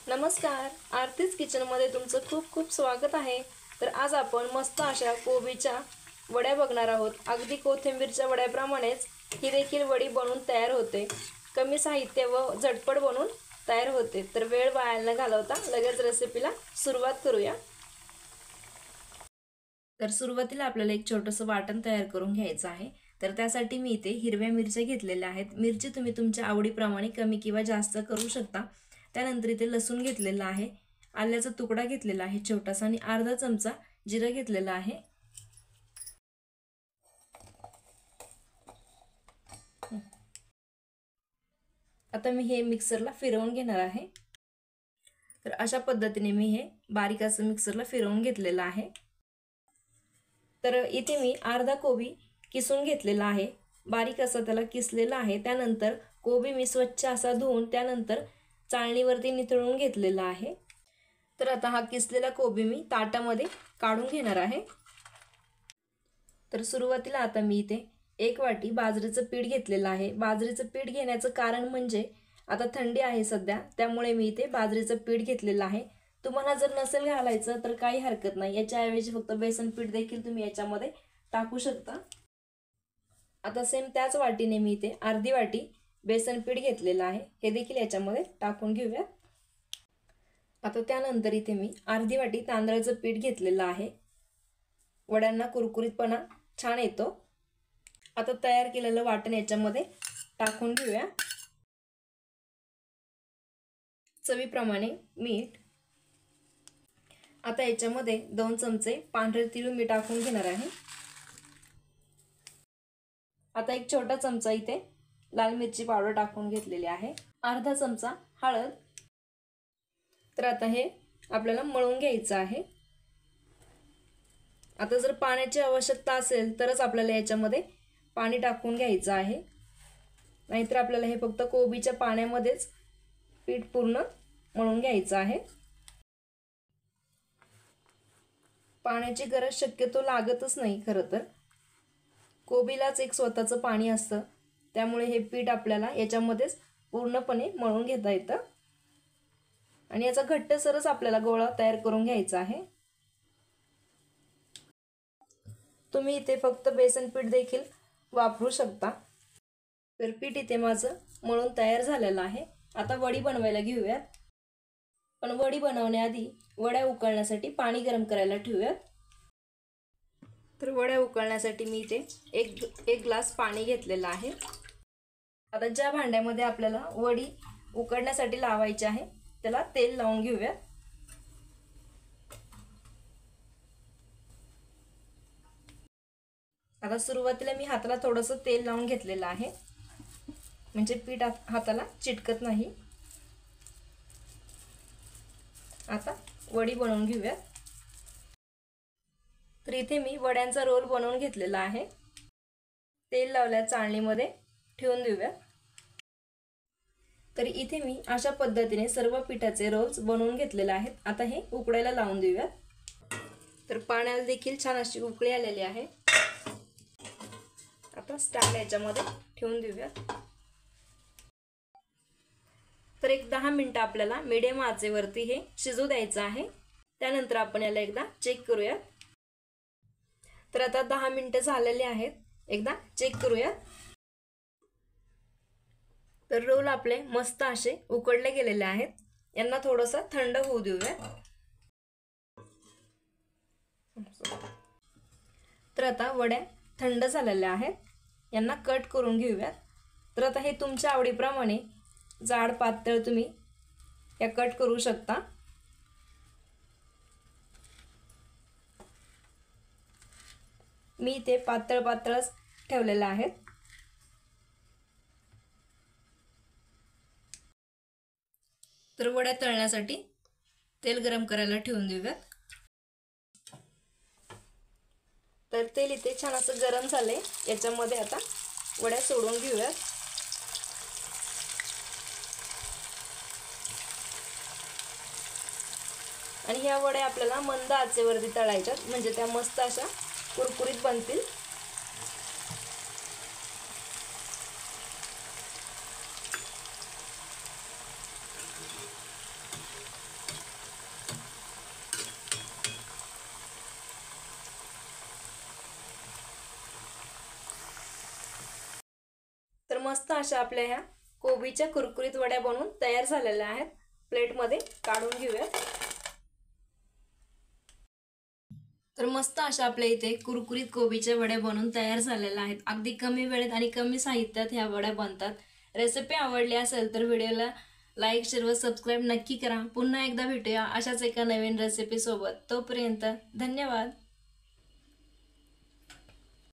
नमस्कार, आरतीच किचनमध्ये तुमचं खूप खूप स्वागत आहे। तर आज आपण मस्त अशा कोबीच्या वड्या बघणार आहोत। अगदी कोथिंबीरच्या वड्याप्रमाणेच ही देखील वडी बनवून तयार होते। कमी साहित्य व झटपट बनवून तयार होते। तर वेळ वाया न घालवता लगेच रेसिपीला सुरुवात करूया। तर सुरुवातीला आपल्याला एक छोटंसं वाटण तयार करून घ्यायचं आहे। तर त्यासाठी मी इथे हिरव्या मिरच्या घेतलेल्या आहेत। मिरची तुम्ही तुमच्या आवडीप्रमाणे कमी किंवा जास्त करू शकता। त्यानंतर इथे लसूण घेतलेला आहे, आल्याचा तुकडा घेतलेला आहे छोटासा आणि अर्धा चमचा जिरं घेतलेला आहे। आता मी हे मिक्सरला फिरवून घेणार आहे। तर अशा पद्धतीने मी हे बारीक असं मिक्सरला फिरवून घेतलेलं आहे। तर इथे मी अर्धा कोबी किसून घेतलेला आहे, बारीक असा त्याला किसलेला आहे। त्यानंतर कोबी मी स्वच्छ असा धुवून त्यानंतर चाळणीवरती निथळून घेतलेला आहे। तर आता हा किसलेला कोबी मी ताटामध्ये काढून घेणार आहे। तर सुरुवातीला आता मी इथे 1 वाटी बाजरीचं पीठ घेतलेलं आहे। बाजरीचं पीठ घेण्याचं कारण म्हणजे आता थंडी आहे सध्या, त्यामुळे मी इथे बाजरीचं पीठ घेतलेलं आहे। तुम्हाला जर नसेल घालायचं तर काही हरकत नाही, याच्याऐवजी फक्त बेसन पीठ देखील तुम्ही याच्यामध्ये टाकू शकता। आता सेम त्याच वाटीने मी इथे अर्धी वाटी बेसन पीठ घेतलेलं आहे, हे देखील याच्यामध्ये टाकून घेऊया। आता त्यानंतर इथे मी अर्धी वाटी तांदळाचं पीठ घेतलेलं आहे। वड्यांना कुरकुरीतपणा छान येतो। आता तयार केलेलं वाटण याच्यामध्ये टाकून घेऊया। चवीप्रमाणे मीठ। आता याच्यामध्ये 2 चमचे पांढरे तीळ मी टाकून घेणार आहे। आता एक छोटा चमचा इथे लाल मिरची पावडर टाकून घेतलेली आहे, अर्धा चमचा हळद। तर आता हे आपल्याला मळून घ्यायचं आहे। आता जर पाण्याची आवश्यकता असेल तरच आपल्याला याच्यामध्ये पाणी टाकून घ्यायचं आहे, नाहीतर आपल्याला हे फक्त कोबीच्या पाण्यामध्येच पीठ पूर्ण मळून घ्यायचं आहे। पाण्याची गरज शक्यतो लागतच नाही खरं तर, कोबीलाच एक स्वतःचं पाणी असतं, त्यामुळे हे पीठ आपल्याला याच्यामध्येच पूर्णपणे मळून घेता येतं आणि याचा घट्टसरच आपल्याला गोळा तयार करून घ्यायचा आहे। तुम्ही इथे फक्त बेसन पीठ देखील वापरू शकता। तर पीठ इथे माझं मळून तयार झालेलं आहे। आता वडी बनवायला घेऊयात, पण वडी बनवण्याआधी वड्या उकळण्यासाठी पाणी गरम करायला ठेवूयात। तर वड्या उकळण्यासाठी मी इथे एक ग्लास पाणी घेतलेलं आहे। आता ज्या भांड्यामध्ये आपल्याला वडी उकळण्यासाठी लावायची आहे त्याला तेल लावून घेऊयात। आता सुरुवातीला मी हाताला थोडंसं तेल लावून घेतलेलं आहे, म्हणजे पीठ हाताला चिटकत नाही। आता वडी बनवून घेऊयात। तर इथे मी वड्यांचा रोल बनवून घेतलेला आहे। तेल लावल्या चाळणीमध्ये ठेवून देऊया। तर इथे मी अशा पद्धतीने सर्व पिठाचे रोल्स बनवून घेतलेले आहेत। आता हे उकळायला लावून देऊया। तर पाण्याला देखील छान अशी उकळी आलेली आहे। आता स्टँड याच्यामध्ये ठेवून देऊया। तर एक 10 मिनिटं आपल्याला मीडियम आचेवरती हे शिजू द्यायचं आहे। त्यानंतर आपण याला एकदा चेक करूया। तर आता 10 मिनिटं झालेले आहेत, एकदा चेक करूया। तर रोल आपले मस्त असे उकडले गेलेले आहेत, यांना थोडंसं थंड होऊ देऊया। तर आता वड्या थंड झालेल्या आहेत, यांना कट करून घेऊया। तर आता हे तुमच्या आवडीप्रमाणे जाड पातळ तुम्ही या कट करू शकता। मी इथे पातळ पातळच ठेवलेले आहेत। तर वड्या तळण्यासाठी तेल गरम करायला ठेवून देऊयात। तर तेल इथे छान असं गरम झाले, याच्यामध्ये आता वड्या सोडून घेऊयात। आणि ह्या वड्या आपल्याला मंद आचेवरती तळायच्यात, म्हणजे त्या मस्त अशा कुरकुरीत बनतील। मस्त अशा आपल्या ह्या कोबीच्या कुरकुरीत वड्या बनवून तयार झालेल्या आहेत. प्लेटमध्ये काढून घेऊयात. तर मस्त अशा आपल्या इथे कुरकुरीत कोबीच्या वड्या बनवून तयार झालेल्या आहेत. अगदी कमी वेळेत आणि कमी साहित्यात ह्या वड्या बनतात. रेसिपी आवडली असेल तर व्हिडिओला लाईक, शेअर व सबस्क्राईब नक्की करा. पुन्हा एकदा भेटूया अशाच एका नवीन रेसिपी सोबत. तोपर्यंत धन्यवाद.